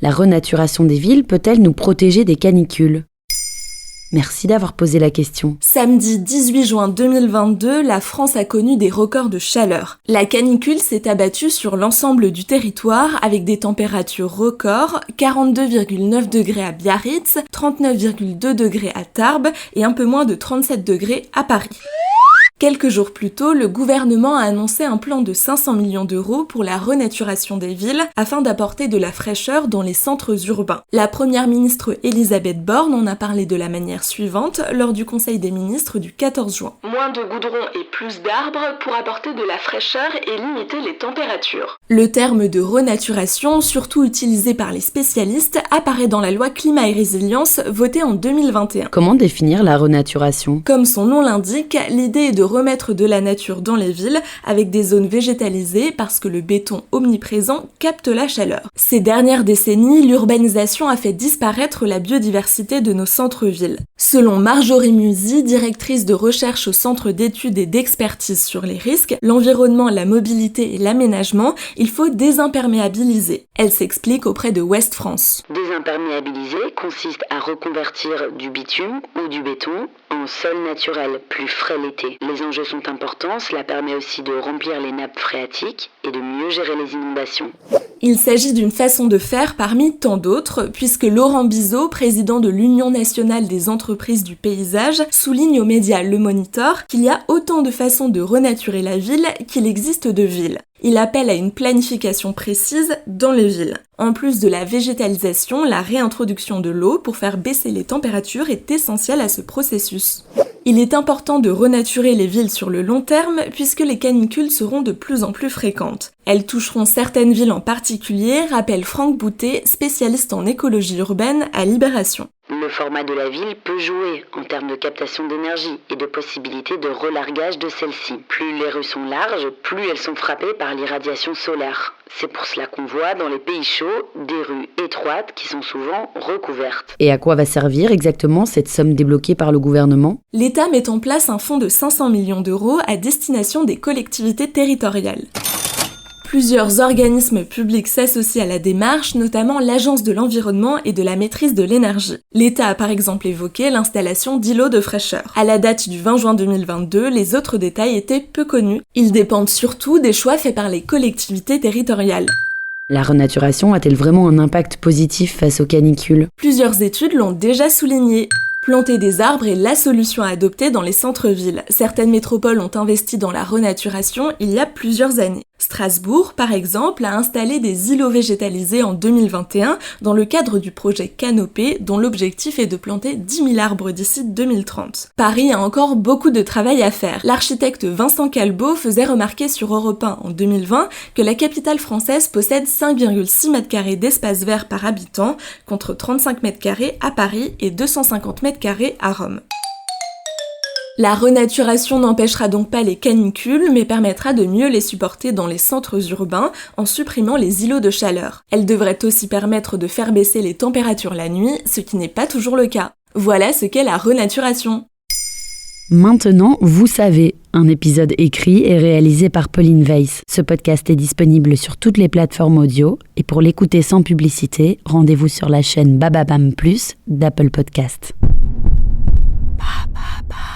La renaturation des villes peut-elle nous protéger des canicules ? Merci d'avoir posé la question. Samedi 18 juin 2022, la France a connu des records de chaleur. La canicule s'est abattue sur l'ensemble du territoire avec des températures records, 42,9 degrés à Biarritz, 39,2 degrés à Tarbes et un peu moins de 37 degrés à Paris. Quelques jours plus tôt, le gouvernement a annoncé un plan de 500 millions d'euros pour la renaturation des villes afin d'apporter de la fraîcheur dans les centres urbains. La première ministre Elisabeth Borne en a parlé de la manière suivante lors du Conseil des ministres du 14 juin. Moins de goudron et plus d'arbres pour apporter de la fraîcheur et limiter les températures. Le terme de renaturation, surtout utilisé par les spécialistes, apparaît dans la loi Climat et Résilience votée en 2021. Comment définir la renaturation ? Comme son nom l'indique, l'idée est de remettre de la nature dans les villes avec des zones végétalisées parce que le béton omniprésent capte la chaleur. Ces dernières décennies, l'urbanisation a fait disparaître la biodiversité de nos centres-villes. Selon Marjorie Musi, directrice de recherche au Centre d'études et d'expertise sur les risques, l'environnement, la mobilité et l'aménagement, il faut désimperméabiliser. Elle s'explique auprès de Ouest France. Désimperméabiliser consiste à reconvertir du bitume ou du béton en sol naturel, plus frais l'été. Les enjeux sont importants, cela permet aussi de remplir les nappes phréatiques et de mieux gérer les inondations. Il s'agit d'une façon de faire parmi tant d'autres, puisque Laurent Bizot, président de l'Union nationale des entreprises du paysage, souligne aux médias Le Monitor qu'il y a autant de façons de renaturer la ville qu'il existe de villes. Il appelle à une planification précise dans les villes. En plus de la végétalisation, la réintroduction de l'eau pour faire baisser les températures est essentielle à ce processus. Il est important de renaturer les villes sur le long terme puisque les canicules seront de plus en plus fréquentes. Elles toucheront certaines villes en particulier, rappelle Franck Boutet, spécialiste en écologie urbaine à Libération. Le format de la ville peut jouer en termes de captation d'énergie et de possibilités de relargage de celle-ci. Plus les rues sont larges, plus elles sont frappées par l'irradiation solaire. C'est pour cela qu'on voit dans les pays chauds des rues étroites qui sont souvent recouvertes. Et à quoi va servir exactement cette somme débloquée par le gouvernement ? L'État met en place un fonds de 500 millions d'euros à destination des collectivités territoriales. Plusieurs organismes publics s'associent à la démarche, notamment l'Agence de l'environnement et de la maîtrise de l'énergie. L'État a par exemple évoqué l'installation d'îlots de fraîcheur. À la date du 20 juin 2022, les autres détails étaient peu connus. Ils dépendent surtout des choix faits par les collectivités territoriales. La renaturation a-t-elle vraiment un impact positif face aux canicules ? Plusieurs études l'ont déjà souligné. Planter des arbres est la solution à adopter dans les centres-villes. Certaines métropoles ont investi dans la renaturation il y a plusieurs années. Strasbourg, par exemple, a installé des îlots végétalisés en 2021 dans le cadre du projet Canopée, dont l'objectif est de planter 10 000 arbres d'ici 2030. Paris a encore beaucoup de travail à faire. L'architecte Vincent Calbeau faisait remarquer sur Europe 1 en 2020 que la capitale française possède 5,6 m² d'espace vert par habitant, contre 35 m² à Paris et 250 m² à Rome. La renaturation n'empêchera donc pas les canicules, mais permettra de mieux les supporter dans les centres urbains en supprimant les îlots de chaleur. Elle devrait aussi permettre de faire baisser les températures la nuit, ce qui n'est pas toujours le cas. Voilà ce qu'est la renaturation. Maintenant, vous savez, un épisode écrit et réalisé par Pauline Weiss. Ce podcast est disponible sur toutes les plateformes audio et pour l'écouter sans publicité, rendez-vous sur la chaîne Bababam Plus d'Apple Podcast. Ba, ba, ba.